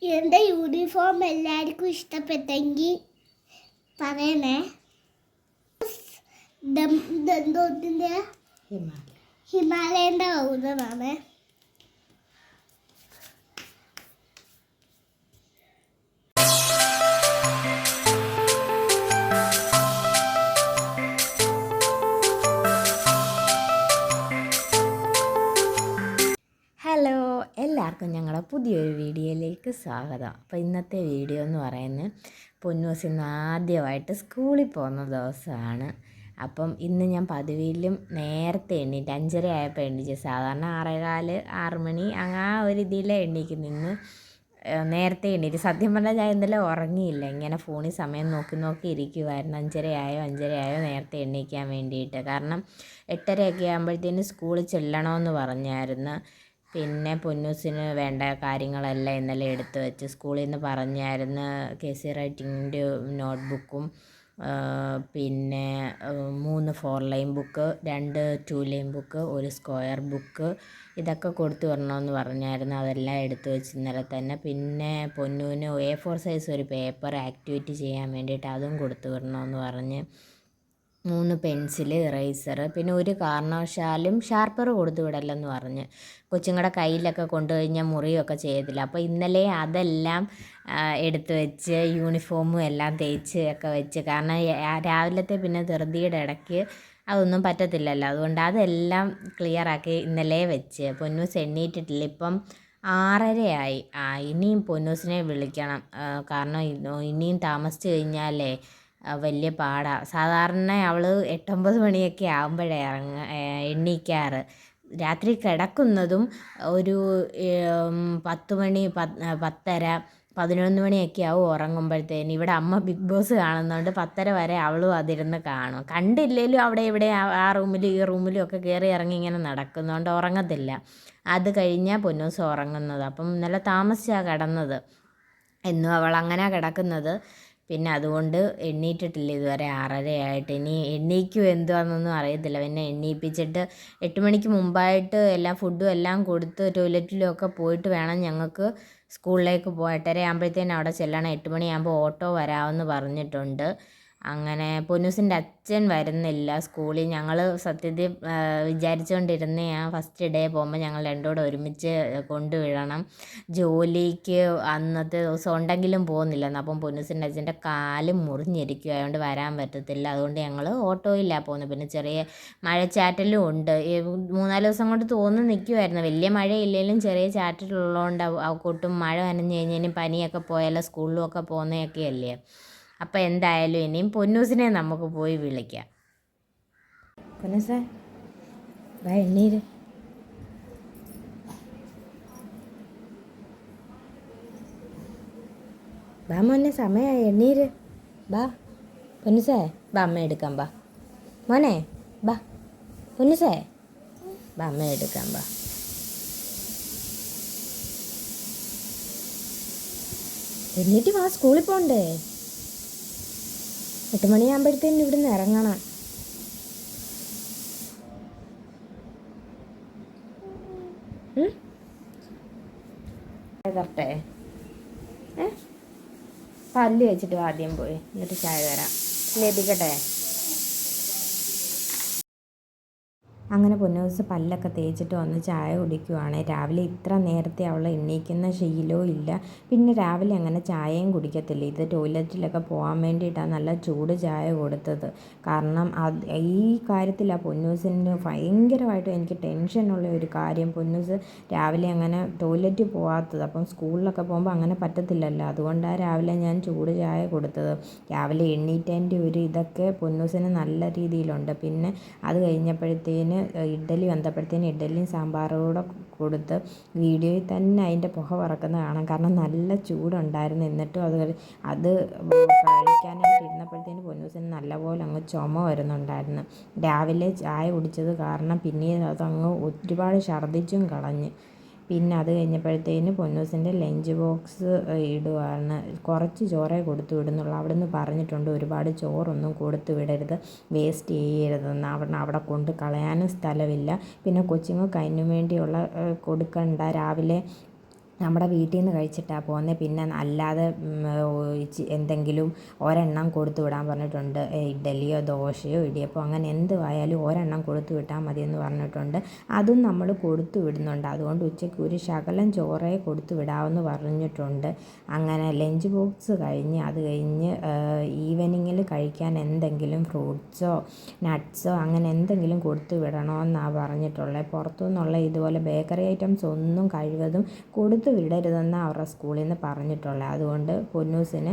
എൻ്റെ യൂണിഫോം എല്ലാവർക്കും ഇഷ്ടപ്പെട്ടെങ്കിൽ പറയണേ. എന്തോത്തിൻ്റെ ഹിമാലയൻ്റെ പൗഡറാണ്. ഹലോ, എല്ലാവർക്കും ഞങ്ങളുടെ പുതിയൊരു വീഡിയോയിലേക്ക് സ്വാഗതം. അപ്പോൾ ഇന്നത്തെ വീഡിയോ എന്ന് പറയുന്നത് പൊന്നൂസ് ഇന്ന് ആദ്യമായിട്ട് സ്കൂളിൽ പോകുന്ന ദിവസമാണ്. അപ്പം ഇന്ന് ഞാൻ പതിവിലും നേരത്തെ എണ്ണീറ്റ് 5:30 ആയപ്പോൾ എണ്ണീറ്റ്. സാധാരണ 6:15 6 മണി ആ ഒരു ഇതിലെ എണ്ണീക്കുന്നു. ഇന്ന് നേരത്തെ എണ്ണീറ്റ്. സത്യം പറഞ്ഞാൽ ഞാൻ ഇന്നലെ ഉറങ്ങിയില്ല, ഇങ്ങനെ ഫോണിൽ സമയം നോക്കി ഇരിക്കുമായിരുന്നു. 5:30 ആയോ നേരത്തെ എണ്ണീക്കാൻ വേണ്ടിയിട്ട്. കാരണം 8:30 ആകുമ്പോഴത്തേന് സ്കൂളിൽ ചെല്ലണമെന്ന് പറഞ്ഞായിരുന്നു. പിന്നെ പൊന്നൂസിന് വേണ്ട കാര്യങ്ങളെല്ലാം ഇന്നലെ എടുത്ത് വെച്ച് സ്കൂളിൽ നിന്ന് പറഞ്ഞായിരുന്നു. KC റൈറ്റിങ്ങിൻ്റെ നോട്ട്ബുക്കും പിന്നെ 3 4 line book, 2 2 line book, 1 square book ഇതൊക്കെ കൊടുത്തു വരണമെന്ന് പറഞ്ഞായിരുന്നു. അതെല്ലാം എടുത്തു വെച്ച് ഇന്നലെ തന്നെ. പിന്നെ പൊന്നൂന് A4 സൈസ് ഒരു പേപ്പർ ആക്ടിവിറ്റി ചെയ്യാൻ വേണ്ടിയിട്ട് അതും കൊടുത്തു വരണമെന്ന് പറഞ്ഞ്. 3 പെൻസിൽ, ഇറേസർ, പിന്നെ ഒരു കാരണവശാലും ഷാർപ്പർ കൊടുത്തു വിടല്ലെന്ന് പറഞ്ഞ്. കൊച്ചുങ്ങളുടെ കയ്യിലൊക്കെ കൊണ്ടു കഴിഞ്ഞാൽ മുറിയൊക്കെ ചെയ്യത്തില്ല. അപ്പോൾ ഇന്നലെ അതെല്ലാം എടുത്തു വെച്ച് യൂണിഫോമും എല്ലാം തേച്ച് ഒക്കെ വെച്ച്. കാരണം രാവിലത്തെ പിന്നെ ധൃതിയുടെ ഇടയ്ക്ക് അതൊന്നും പറ്റത്തില്ലല്ലോ, അതുകൊണ്ട് അതെല്ലാം ക്ലിയറാക്കി ഇന്നലെ വെച്ച്. പൊന്നൂസ് എണ്ണീറ്റിട്ടില്ല. ഇപ്പം 6:30 ആയി. ഇനിയും പൊന്നൂസിനെ വിളിക്കണം. കാരണം ഇനിയും താമസിച്ച് കഴിഞ്ഞാലേ വലിയ പാടാണ്. സാധാരണ അവൾ 8-9 മണിയൊക്കെ ആകുമ്പോഴേ എണ്ണീക്കാറ്. രാത്രി കിടക്കുന്നതും ഒരു 10 മണി 10:30 11 മണിയൊക്കെ ആവും ഉറങ്ങുമ്പോഴത്തേന്. ഇവിടെ അമ്മ ബിഗ് ബോസ് കാണുന്നതുകൊണ്ട് 10:30 വരെ അവളും അതിരുന്ന് കാണും. കണ്ടില്ലെങ്കിലും അവിടെ ഇവിടെ ആ റൂമിലും ഈ റൂമിലും ഒക്കെ കയറി ഇറങ്ങി ഇങ്ങനെ നടക്കുന്നതുകൊണ്ട് ഉറങ്ങത്തില്ല. അത് കഴിഞ്ഞാൽ പൊന്നൂസ് ഉറങ്ങുന്നത്. അപ്പം ഇന്നലെ താമസിച്ചാണ് കിടന്നത്. എന്നും അവൾ അങ്ങനെ കിടക്കുന്നത്. പിന്നെ അതുകൊണ്ട് എണ്ണീറ്റിട്ടില്ല ഇതുവരെ. 6:30 ആയിട്ട്. ഇനി എണ്ണീക്കും എന്തുവാണെന്നൊന്നും അറിയത്തില്ല. പിന്നെ എണ്ണീപ്പിച്ചിട്ട് 8 മണിക്ക് മുമ്പായിട്ട് എല്ലാം ഫുഡും എല്ലാം കൊടുത്ത് ടോയ്ലറ്റിലും ഒക്കെ പോയിട്ട് വേണം ഞങ്ങൾക്ക് സ്കൂളിലേക്ക് പോകാൻ. 8:30 ആകുമ്പോഴത്തേനും അവിടെ ചെല്ലണം. 8 മണിയാകുമ്പോൾ ഓട്ടോ വരാമെന്ന് പറഞ്ഞിട്ടുണ്ട്. അങ്ങനെ പൊന്നൂസിൻ്റെ അച്ഛൻ വരുന്നില്ല സ്കൂളിൽ. ഞങ്ങൾ സത്യത്തിൽ വിചാരിച്ചുകൊണ്ടിരുന്ന ഫസ്റ്റ് ഡേ പോകുമ്പോൾ ഞങ്ങൾ രണ്ടുകൂടെ ഒരുമിച്ച് കൊണ്ടുവിടണം. ജോലിക്ക് അന്നത്തെ ദിവസം ഉണ്ടെങ്കിലും പോകുന്നില്ലെന്ന്. അപ്പം പൊന്നൂസിൻ്റെ അച്ഛൻ്റെ കാല് മുറിഞ്ഞിരിക്കും, അതുകൊണ്ട് വരാൻ പറ്റത്തില്ല. അതുകൊണ്ട് ഞങ്ങൾ ഓട്ടോയിലാണ് പോകുന്നത്. പിന്നെ ചെറിയ മഴച്ചാറ്റലും ഉണ്ട്. 3-4 ദിവസം കൊണ്ട് തോന്നി നിൽക്കുമായിരുന്നു. വലിയ മഴയില്ലെങ്കിലും ചെറിയ ചാറ്റലുള്ളതുകൊണ്ട് കൊട്ടും മഴ നനഞ്ഞ് കഴിഞ്ഞാൽ പനിയൊക്കെ പോയാലോ സ്കൂളിലും ഒക്കെ പോകുന്നതൊക്കെ അല്ലേ. അപ്പോൾ എന്തായാലും ഇനിയും പൊന്നൂസിനെ നമുക്ക് പോയി വിളിക്കാം. പൊന്നൂസേ വാ, എണ്ണീര്. ബാ മോനെ, സമയമായി, എണ്ണീര്. ബാ പൊന്നൂസേ, ബാ അമ്മ എടുക്കാം. ബാ മോനെ, ബാ പൊന്നൂസേ, ബാ അമ്മ എടുക്കാം. ബാ എന്നിട്ട് വാ, സ്കൂളിൽ പോകണ്ടേ. 8 മണിയാകുമ്പോഴത്തേനും ഇവിടുന്ന് ഇറങ്ങണം. തരട്ടെ? പല്ല് വെച്ചിട്ട് ആദ്യം പോയി, എന്നിട്ട് ചായ തരാം. ലഭിക്കട്ടെ. അങ്ങനെ പൊന്നൂസ് പല്ലൊക്കെ തേച്ചിട്ട് വന്ന് ചായ കുടിക്കുവാണ്. രാവിലെ ഇത്ര നേരത്തെ അവൾ എണ്ണീക്കുന്ന ശീലവും ഇല്ല. പിന്നെ രാവിലെ അങ്ങനെ ചായയും കുടിക്കത്തില്ല. ഇത് ടോയ്ലറ്റിലൊക്കെ പോകാൻ വേണ്ടിയിട്ടാണ് നല്ല ചൂട് ചായ കൊടുത്തത്. കാരണം ഈ കാര്യത്തിലാണ് പൊന്നൂസിന് ഭയങ്കരമായിട്ട് എനിക്ക് ടെൻഷനുള്ള ഒരു കാര്യം. പൊന്നൂസ് രാവിലെ അങ്ങനെ ടോയ്ലറ്റിൽ പോകാത്തത്. അപ്പം സ്കൂളിലൊക്കെ പോകുമ്പോൾ അങ്ങനെ പറ്റത്തില്ലല്ലോ, അതുകൊണ്ടാണ് രാവിലെ ഞാൻ ചൂട് ചായ കൊടുത്തത്. രാവിലെ എണ്ണീറ്റതിൻ്റെ ഒരു ഇതൊക്കെ പൊന്നൂസിന് നല്ല രീതിയിലുണ്ട്. പിന്നെ അത് കഴിഞ്ഞപ്പോഴത്തേന് ഇഡ്ഡലി വന്നപ്പോഴത്തേന് ഇഡ്ഡലിയും സാമ്പാറും കൂടെ കൊടുത്ത് വീഡിയോയിൽ തന്നെ അതിൻ്റെ പുക പറക്കുന്നത് കാണാം. കാരണം നല്ല ചൂടുണ്ടായിരുന്നു. എന്നിട്ടും അത് കഴിക്കാനായിട്ട് ഇരുന്നപ്പോഴത്തേന് പൊന്നൂസിന് നല്ലപോലെ അങ്ങ് ചുമ വരുന്നുണ്ടായിരുന്നു. രാവിലെ ചായ കുടിച്ചത് കാരണം പിന്നീട് അതങ്ങ് ഒരുപാട് ഛർദ്ദിച്ചും കളഞ്ഞ്. പിന്നെ അത് കഴിഞ്ഞപ്പോഴത്തേന് പൊന്നൂസിൻ്റെ ലഞ്ച് ബോക്സ് ഇടുവാണ്. കുറച്ച് ചോറേ കൊടുത്തു വിടുന്നുള്ളൂ. അവിടെ നിന്ന് പറഞ്ഞിട്ടുണ്ട് ഒരുപാട് ചോറൊന്നും കൊടുത്തു വിടരുത്, വേസ്റ്റ് ചെയ്യരുതെന്ന്. അവിടെ കൊണ്ട് കളയാനും സ്ഥലമില്ല. പിന്നെ കൊച്ചുങ്ങൾക്ക് അതിനു വേണ്ടിയുള്ള കൊടുക്കണ്ട. രാവിലെ നമ്മുടെ വീട്ടിൽ നിന്ന് കഴിച്ചിട്ടാണ് പോകുന്നത്. പിന്നെ അല്ലാതെ എന്തെങ്കിലും ഒരെണ്ണം കൊടുത്തു വിടാൻ പറഞ്ഞിട്ടുണ്ട്. ഇഡ്ഡലിയോ ദോശയോ ഇടിയപ്പോ അങ്ങനെ എന്തുവായാലും ഒരെണ്ണം കൊടുത്തു വിട്ടാൽ മതിയെന്ന് പറഞ്ഞിട്ടുണ്ട്. അതും നമ്മൾ കൊടുത്തു വിടുന്നുണ്ട്. അതുകൊണ്ട് ഉച്ചയ്ക്ക് ഒരു ശകലം ചോറേ കൊടുത്തു വിടാമെന്ന് പറഞ്ഞിട്ടുണ്ട്. അങ്ങനെ ലഞ്ച് ബോക്സ് കഴിഞ്ഞ് അത് കഴിഞ്ഞ് ഈവനിങ്ങിൽ കഴിക്കാൻ എന്തെങ്കിലും ഫ്രൂട്ട്സോ നട്ട്സോ അങ്ങനെ എന്തെങ്കിലും കൊടുത്തു വിടണമെന്നാണ് പറഞ്ഞിട്ടുള്ളത്. പുറത്തുനിന്നുള്ള ഇതുപോലെ ബേക്കറി ഐറ്റംസ് ഒന്നും കഴിവതും കൊടുത്തു വിടരുതെന്ന് അവരുടെ സ്കൂളിൽ നിന്ന് പറഞ്ഞിട്ടുള്ളത്. അതുകൊണ്ട് പൊന്നൂസിന്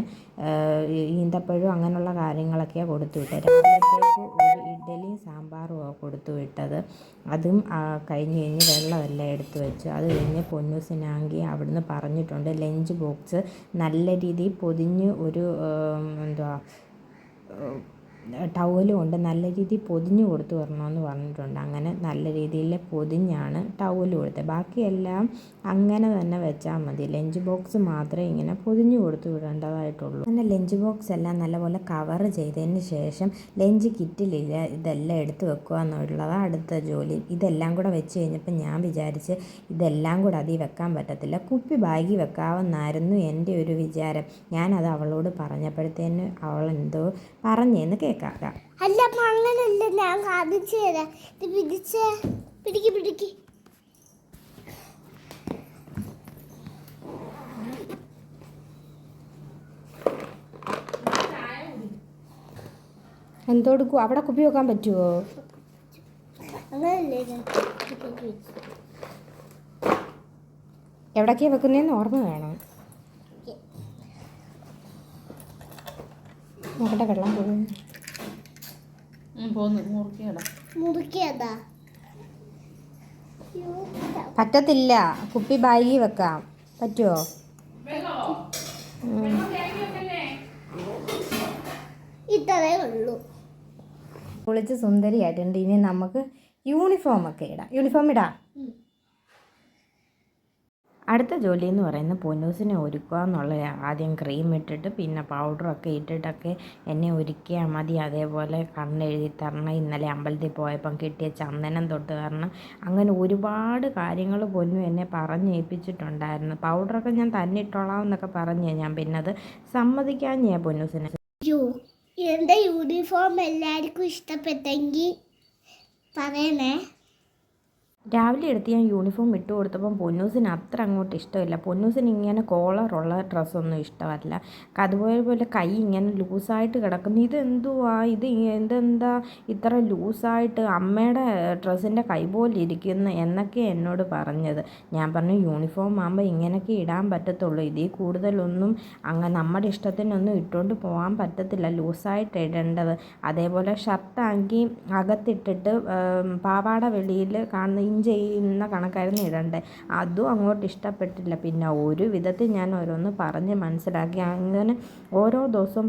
ഈന്തപ്പഴം അങ്ങനെയുള്ള കാര്യങ്ങളൊക്കെയാണ് കൊടുത്തു വിട്ടത്. രാവിലത്തേക്ക് ഒരു ഇഡ്ഡലിയും സാമ്പാറുമാണ് കൊടുത്തു വിട്ടത്. അതും കഴിഞ്ഞ് വെള്ളമെല്ലാം എടുത്തു വെച്ചു. അത് കഴിഞ്ഞ് പൊന്നൂസിനാണെങ്കിൽ അവിടുന്ന് പറഞ്ഞിട്ടുണ്ട് ലഞ്ച് ബോക്സ് നല്ല രീതിയിൽ പൊതിഞ്ഞ് ഒരു ടവല് കൊണ്ട് നല്ല രീതിയിൽ പൊതിഞ്ഞ് കൊടുത്തു വരണമെന്ന് പറഞ്ഞിട്ടുണ്ട്. അങ്ങനെ നല്ല രീതിയിൽ പൊതിഞ്ഞാണ് ടവല് കൊടുത്തത്. ബാക്കിയെല്ലാം അങ്ങനെ തന്നെ വെച്ചാൽ മതി. ലഞ്ച് ബോക്സ് മാത്രമേ ഇങ്ങനെ പൊതിഞ്ഞ് കൊടുത്തു വിടേണ്ടതായിട്ടുള്ളൂ. അങ്ങനെ ലഞ്ച് ബോക്സ് എല്ലാം നല്ലപോലെ കവർ ചെയ്തതിന് ശേഷം ലഞ്ച് കിറ്റിലില്ല ഇതെല്ലാം എടുത്ത് വെക്കുക എന്നുള്ളതാണ് അടുത്ത ജോലി. ഇതെല്ലാം കൂടെ വെച്ച് കഴിഞ്ഞപ്പോൾ ഞാൻ വിചാരിച്ച് ഇതെല്ലാം കൂടെ അതിൽ വെക്കാൻ പറ്റത്തില്ല, കുപ്പി ബാഗിൽ വെക്കാമെന്നായിരുന്നു എൻ്റെ ഒരു വിചാരം. ഞാനത് അവളോട് പറഞ്ഞപ്പോഴത്തേന് അവളെന്തോ പറഞ്ഞെന്ന് കേൾക്കാം. അല്ല അപ്പൊ അങ്ങനല്ല, ഞാൻ കാണിച്ചു തരാം. ഇത് പിടിച്ചേ, പിടിക്ക്. എന്തോടുക്കും അവിടെ കുപ്പി വെക്കാൻ പറ്റുമോ? അങ്ങനല്ലേ എവിടേക്കാണ് വെക്കുന്നതെന്ന് ഓർമ്മ വേണം. നോക്കട്ടെ, വെള്ളം മുറിക്കതാ പറ്റത്തില്ല. കുപ്പി ബാഗിൽ വെക്കാം. പറ്റുമോ? ഇത്രേ ഉള്ളൂ. കുളിച്ച് സുന്ദരിയായിട്ടുണ്ട്. ഇനി നമുക്ക് യൂണിഫോമൊക്കെ ഇടാം. യൂണിഫോം ഇടാം. അടുത്ത ജോലി എന്ന് പറയുന്നത് പൊന്നൂസിനെ ഒരുക്കുക എന്നുള്ള. ആദ്യം ക്രീം ഇട്ടിട്ട് പിന്നെ പൗഡറൊക്കെ ഇട്ടിട്ടൊക്കെ എന്നെ ഒരുക്കിയാൽ മതി. അതേപോലെ കണ്ണെഴുതി തരണം. ഇന്നലെ അമ്പലത്തിൽ പോയപ്പം കിട്ടിയ ചന്ദനം തൊട്ട് കാരണം അങ്ങനെ ഒരുപാട് കാര്യങ്ങൾ പൊന്നു എന്നെ പറഞ്ഞേൽപ്പിച്ചിട്ടുണ്ടായിരുന്നു. പൗഡറൊക്കെ ഞാൻ തന്നെ ഇട്ടോളാം എന്നൊക്കെ പറഞ്ഞേ, ഞാൻ പിന്നെ അത് സമ്മതിക്കാൻ ഞാൻ പൊന്നൂസിനെ. എൻ്റെ യൂണിഫോം എല്ലാവർക്കും ഇഷ്ടപ്പെട്ടെങ്കിൽ പറയണേ. രാവിലെ എടുത്ത് ഞാൻ യൂണിഫോം ഇട്ട് കൊടുത്തപ്പം പൊന്നൂസിന് അത്ര അങ്ങോട്ട് ഇഷ്ടമില്ല. പൊന്നൂസിന് ഇങ്ങനെ കോളറുള്ള ഡ്രസ്സൊന്നും ഇഷ്ടമല്ല. അതുപോലെ കൈ ഇങ്ങനെ ലൂസായിട്ട് കിടക്കുന്നു. ഇതെന്തുവാ ഇതെന്താ ഇത്ര ലൂസായിട്ട്, അമ്മയുടെ ഡ്രസ്സിൻ്റെ കൈ പോലെ ഇരിക്കുന്നു എന്നൊക്കെ എന്നോട് പറഞ്ഞത്. ഞാൻ പറഞ്ഞു യൂണിഫോം ആകുമ്പോൾ ഇങ്ങനെയൊക്കെ ഇടാൻ പറ്റത്തുള്ളൂ, ഇതിൽ കൂടുതലൊന്നും അങ്ങനെ നമ്മുടെ ഇഷ്ടത്തിനൊന്നും ഇട്ടുകൊണ്ട് പോകാൻ പറ്റത്തില്ല, ലൂസായിട്ട് ഇടേണ്ടത്. അതേപോലെ ഷർട്ടാക്കി അകത്തിട്ടിട്ട് പാവാട വെളിയിൽ കാണുന്ന ചെയ്യുന്ന കണക്കായിരുന്നു ഇടണ്ടേ. അതും അങ്ങോട്ട് ഇഷ്ടപ്പെട്ടില്ല. പിന്നെ ഒരു വിധത്തിൽ ഞാൻ ഓരോന്ന് പറഞ്ഞ് മനസ്സിലാക്കി. അങ്ങനെ ഓരോ ദിവസവും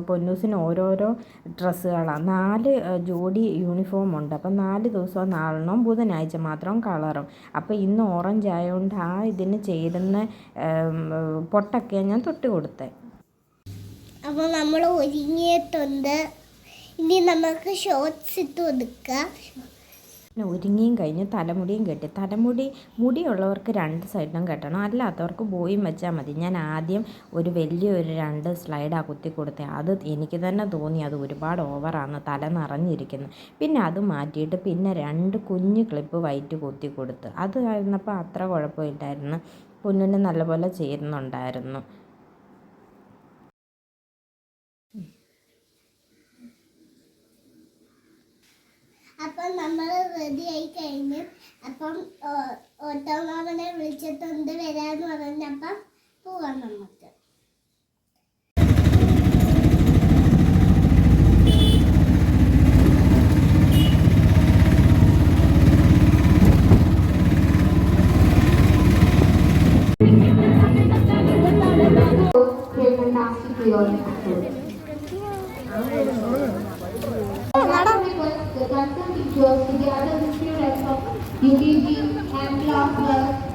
പൊന്നൂസിന് ഓരോരോ ഡ്രസ്സുകളാണ്. 4 ജോഡി യൂണിഫോം ഉണ്ട്. അപ്പം 4 ദിവസവും 4 ബുധനാഴ്ച മാത്രം കളറും. അപ്പോൾ ഇന്ന് ഓറഞ്ച് ആയതുകൊണ്ട് ആ ഇതിന് ചേരുന്ന പൊട്ടൊക്കെ ഞാൻ തൊട്ട് കൊടുത്തേ. അപ്പോൾ നമ്മൾ ഒരുങ്ങിയിട്ടുണ്ട്. ഇനി നമുക്ക് ഷോർട്ട്സ് ഇട്ട് കൊടുക്കാം. ഒരുങ്ങിയും കഴിഞ്ഞ് തലമുടിയും കെട്ടി. മുടിയുള്ളവർക്ക് 2 സൈഡിലും കെട്ടണം, അല്ലാത്തവർക്ക് ബോയും വെച്ചാൽ മതി. ഞാൻ ആദ്യം ഒരു വലിയൊരു 2 സ്ലൈഡാണ് കുത്തി കൊടുത്തത്. അത് എനിക്ക് തന്നെ തോന്നി അത് ഒരുപാട് ഓവറാണ്, തല നിറഞ്ഞിരിക്കുന്നു. പിന്നെ അത് മാറ്റിയിട്ട് പിന്നെ 2 കുഞ്ഞ് ക്ലിപ്പ് വൈറ്റ് കുത്തി കൊടുത്ത്. അത് ആയിരുന്നപ്പോൾ അത്ര കുഴപ്പമില്ലായിരുന്നു. പൊന്നിന് നല്ലപോലെ ചേരുന്നുണ്ടായിരുന്നു. അപ്പം നമ്മൾ റെഡി ആയി കഴിഞ്ഞ് അപ്പം ഓട്ടോമാമനെ വിളിച്ചിട്ടുണ്ട് വരാമെന്ന് പറഞ്ഞപ്പം പോവാം നമുക്ക്.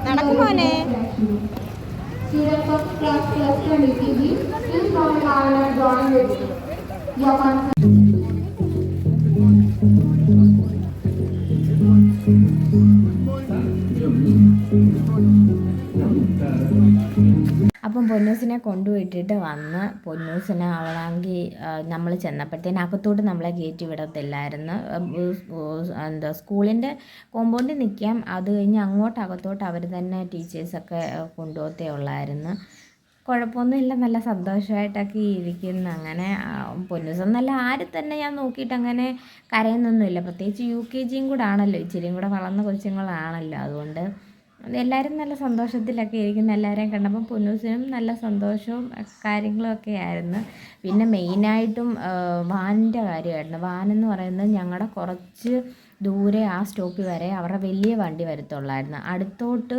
നടക്കുമോനെ? പൊന്നൂസിനെ കൊണ്ടുപോയിട്ടിട്ട് വന്ന് പൊന്നൂസിനെ അവളാങ്കിൽ നമ്മൾ ചെന്നപ്പോഴത്തേന് അകത്തോട്ട് നമ്മളെ കയറ്റി വിടത്തില്ലായിരുന്നു. എന്താ സ്കൂളിൻ്റെ കോമ്പൗണ്ടിൽ നിൽക്കാം, അത് കഴിഞ്ഞ് അങ്ങോട്ട് അകത്തോട്ട് അവർ തന്നെ ടീച്ചേഴ്സൊക്കെ കൊണ്ടുപോകത്തേ ഉള്ളായിരുന്നു. കുഴപ്പമൊന്നുമില്ല, നല്ല സന്തോഷമായിട്ടൊക്കെ ഇരിക്കുന്നു. അങ്ങനെ പൊന്നൂസം നല്ല ആരും തന്നെ ഞാൻ നോക്കിയിട്ട് അങ്ങനെ കരയുന്നൊന്നുമില്ല. പ്രത്യേകിച്ച് UKG കൂടെ ആണല്ലോ, ഇച്ചിരിയും കൂടെ വളർന്ന കൊച്ചുങ്ങളാണല്ലോ. അതുകൊണ്ട് എല്ലാവരും നല്ല സന്തോഷത്തിലൊക്കെ ഇരിക്കുന്നു. എല്ലാവരെയും കണ്ടപ്പോൾ പൊന്നൂസിനും നല്ല സന്തോഷവും കാര്യങ്ങളൊക്കെ ആയിരുന്നു. പിന്നെ മെയിനായിട്ടും വാനിൻ്റെ കാര്യമായിരുന്നു. വാനെന്ന് പറയുന്നത് ഞങ്ങളുടെ കുറച്ച് ദൂരെ ആ സ്റ്റോപ്പിൽ വരെ അവരുടെ വലിയ വണ്ടി വരത്തുള്ളായിരുന്നു. അടുത്തോട്ട്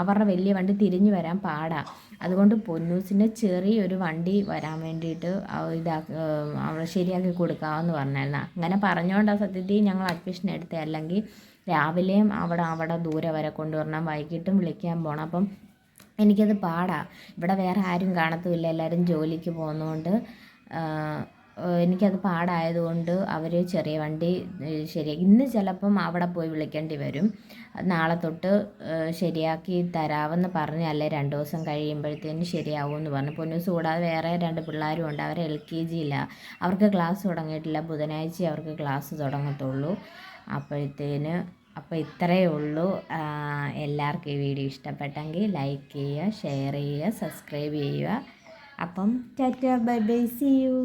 അവരുടെ വലിയ വണ്ടി തിരിഞ്ഞു വരാൻ പാടാണ്. അതുകൊണ്ട് പൊന്നൂസിന് ചെറിയൊരു വണ്ടി വരാൻ വേണ്ടിയിട്ട് അവൾ ശരിയാക്കി കൊടുക്കാമെന്ന് പറഞ്ഞായിരുന്നു. അങ്ങനെ പറഞ്ഞുകൊണ്ടാണ് സത്യത്തിൽ ഞങ്ങൾ അഡ്മിഷൻ എടുത്തത്. അല്ലെങ്കിൽ രാവിലെയും അവിടെ ദൂരെ വരെ കൊണ്ടുവരണം, വൈകിട്ടും വിളിക്കാൻ പോകണം. അപ്പം എനിക്കത് പാടാണ്. ഇവിടെ വേറെ ആരും കാണത്തുമില്ല, എല്ലാവരും ജോലിക്ക് പോകുന്നതുകൊണ്ട് എനിക്കത് പാടായതുകൊണ്ട് അവർ ചെറിയ വണ്ടി ശരിയാക്കി. ഇന്ന് ചിലപ്പം അവിടെ പോയി വിളിക്കേണ്ടി വരും. നാളെ തൊട്ട് ശരിയാക്കി തരാമെന്ന് പറഞ്ഞ്, അല്ലെ 2 ദിവസം കഴിയുമ്പോഴത്തേന് ശരിയാവുമെന്ന് പറഞ്ഞു. പൊന്നൂസ് കൂടാതെ വേറെ 2 പിള്ളേരും ഉണ്ട്. അവർ LKGയിലാണ്. അവർക്ക് ക്ലാസ് തുടങ്ങിയിട്ടില്ല. ബുധനാഴ്ച അവർക്ക് ക്ലാസ് തുടങ്ങത്തുള്ളൂ. അപ്പോൾ ഇത്രയേ ഉള്ളൂ. എല്ലാവർക്കും ഈ വീഡിയോ ഇഷ്ടപ്പെട്ടെങ്കിൽ ലൈക്ക് ചെയ്യുക, ഷെയർ ചെയ്യുക, സബ്സ്ക്രൈബ് ചെയ്യുക. അപ്പം ടാറ്റ, ബൈ ബൈ, സീ യു.